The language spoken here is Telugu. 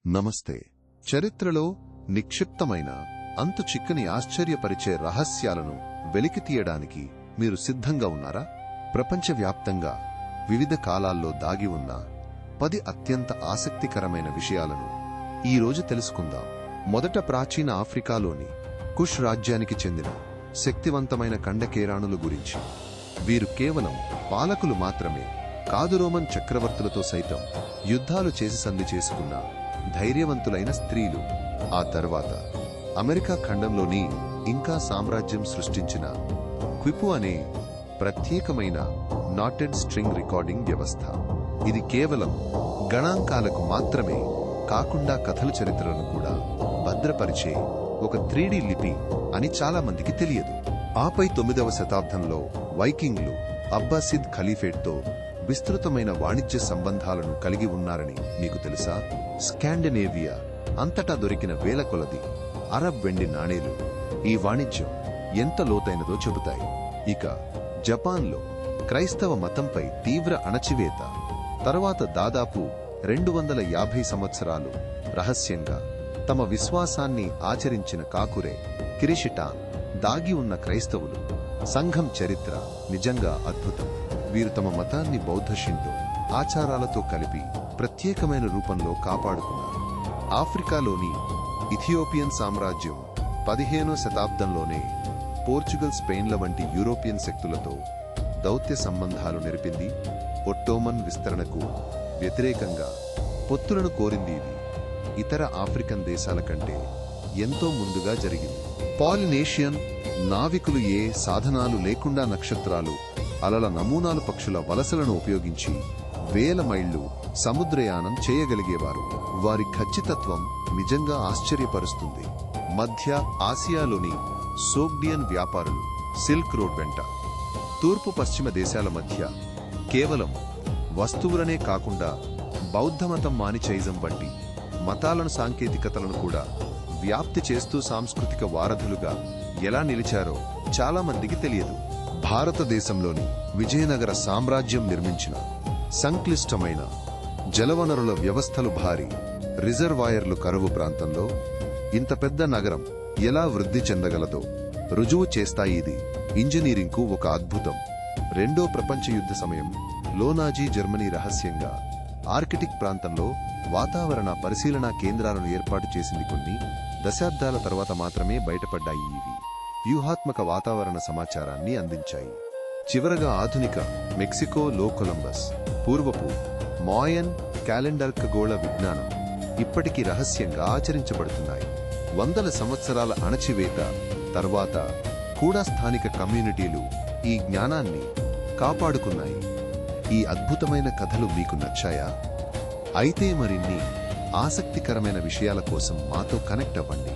నమస్తే. చరిత్రలో నిక్షిప్తమైన అంతు చిక్కని ఆశ్చర్యపరిచే రహస్యాలను వెలికితీయడానికి మీరు సిద్ధంగా ఉన్నారా? ప్రపంచవ్యాప్తంగా వివిధ కాలాల్లో దాగి ఉన్న 10 అత్యంత ఆసక్తికరమైన విషయాలను ఈరోజు తెలుసుకుందాం. మొదట ప్రాచీన ఆఫ్రికాలోని కుష్ రాజ్యానికి చెందిన శక్తివంతమైన కండకేరాణుల గురించి. వీరు కేవలం పాలకులు మాత్రమే కాదు, రోమన్ చక్రవర్తులతో సైతం యుద్ధాలు చేసి సంధి చేసుకున్న ధైర్యవంతులైన స్త్రీలు. ఆ తర్వాత అమెరికా ఖండంలోని ఇంకా సామ్రాజ్యం సృష్టించిన క్విపు అనే ప్రత్యేకమైన నాటెడ్ స్ట్రింగ్ రికార్డింగ్ వ్యవస్థ. ఇది కేవలం గణాంకాలకు మాత్రమే కాకుండా కథల చరిత్రను కూడా భద్రపరిచే ఒక 3D లిపి అని చాలా మందికి తెలియదు. ఆపై 9వ శతాబ్దంలో వైకింగ్లు అబ్బాసిద్ ఖలీఫేట్తో విస్తృతమైన వాణిజ్య సంబంధాలను కలిగి ఉన్నారని మీకు తెలుసా? స్కాండినేవియా అంతటా దొరికిన వేల కొలది అరబ్ వెండి నాణేలు ఈ వాణిజ్యం ఎంత లోతైనదో చెబుతాయి. ఇక జపాన్లో క్రైస్తవ మతంపై తీవ్ర అణచివేత తరువాత దాదాపు 250 సంవత్సరాలు రహస్యంగా తమ విశ్వాసాన్ని ఆచరించిన కాకురే కిరిషిటాన్ దాగి ఉన్న క్రైస్తవులు సంఘం చరిత్ర నిజంగా అద్భుతం. వీరు తమ మతాన్ని బౌద్ధ షింటో ఆచారాలతో కలిపి ప్రత్యేకమైన రూపంలో కాపాడుకున్నారు. ఆఫ్రికాలోని ఇథియోపియన్ సామ్రాజ్యం 15వ శతాబ్దంలోనే పోర్చుగల్, స్పెయిన్ల వంటి యూరోపియన్ శక్తులతో దౌత్య సంబంధాలు నెరిపింది. ఒట్టోమన్ విస్తరణకు వ్యతిరేకంగా పొత్తులను కోరింది. ఇది ఇతర ఆఫ్రికన్ దేశాల కంటే ఎంతో ముందుగా జరిగింది. పాలినేషియన్ నావికులు ఏ సాధనాలు లేకుండా నక్షత్రాలు, అలల నమూనాలు, పక్షుల వలసలను ఉపయోగించి వేల మైళ్లు సముద్రయానం చేయగలిగేవారు. వారి ఖచ్చితత్వం నిజంగా ఆశ్చర్యపరుస్తుంది. మధ్య ఆసియాలోని సోగ్డియన్ వ్యాపారులు సిల్క్ రోడ్ వెంట తూర్పు పశ్చిమ దేశాల మధ్య కేవలం వస్తువులనే కాకుండా బౌద్ధమతం, మానిచైజం వంటి మతాలను, సాంకేతికతలను కూడా వ్యాప్తి చేస్తూ సాంస్కృతిక వారధులుగా ఎలా నిలిచారో చాలా మందికి తెలియదు. భారతదేశంలోని విజయనగర సామ్రాజ్యం నిర్మించిన సంక్లిష్టమైన జలవనరుల వ్యవస్థలు, భారీ రిజర్వాయర్లు కరువు ప్రాంతంలో ఇంత పెద్ద నగరం ఎలా వృద్ధి చెందగలదో రుజువు చేస్తాయి. ఇది ఇంజనీరింగ్కు ఒక అద్భుతం. రెండో ప్రపంచ యుద్ధ సమయం లోనాజీ జర్మనీ రహస్యంగా ఆర్కిటిక్ ప్రాంతంలో వాతావరణ పరిశీలనా కేంద్రాలను ఏర్పాటు చేసింది. కొన్ని దశాబ్దాల తర్వాత మాత్రమే బయటపడ్డాయి. ఇవి వ్యూహాత్మక వాతావరణ సమాచారాన్ని అందించాయి. చివరగా ఆధునిక మెక్సికోలో కొలంబస్ పూర్వపు మాయన్ క్యాలెండర్ ఖగోళ విజ్ఞానం ఇప్పటికీ రహస్యంగా ఆచరించబడుతున్నాయి. వందల సంవత్సరాల అణచివేత తర్వాత కూడా స్థానిక కమ్యూనిటీలు ఈ జ్ఞానాన్ని కాపాడుకున్నాయి. ఈ అద్భుతమైన కథలు మీకు నచ్చాయా? అయితే మరిన్ని ఆసక్తికరమైన విషయాల కోసం మాతో కనెక్ట్ అవ్వండి.